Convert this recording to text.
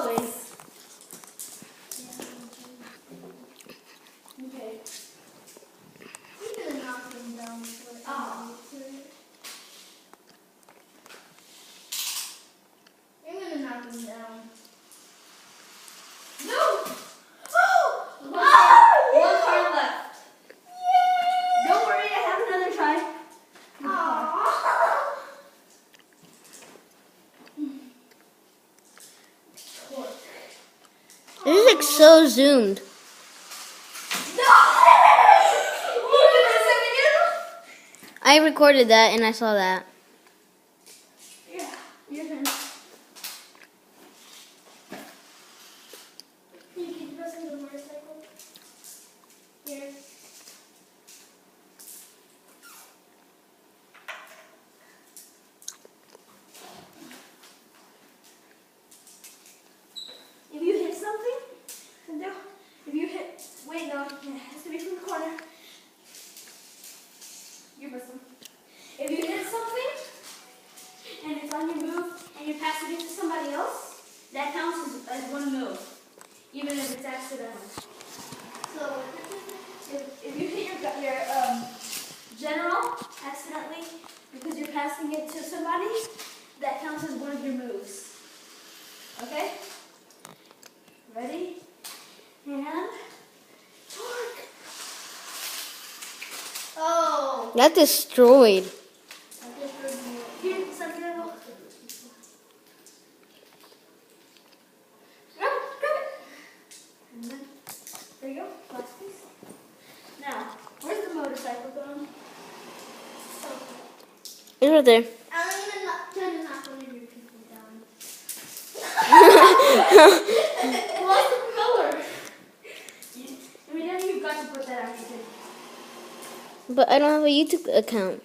always. Okay. I'm gonna knock them down. Oh. I'm gonna knock them down. No! Oh! One card left. Yay! Don't worry, I have another try. Aww. This is like so zoomed. I recorded that and I saw that. Yeah, your turn. Can you keep pressing the motorcycle? Here. If you hit something, if you hit, wait, no, it has to be from the corner. You press them. If you hit something, and it's on your move, and you're passing it to somebody else, that counts as one move, even if it's accidental. So, if you hit your general accidentally, because you're passing it to somebody, that counts as one of your moves. Okay? Ready? And torque. Oh. That destroyed. Here, Santiago. Grab it. And then, there you go. Last piece. Now, where's the motorcycle going? It's right there. I'm gonna knock one of your people down. What's the color? I mean, then you've got to put that on YouTube. But I don't have a YouTube account.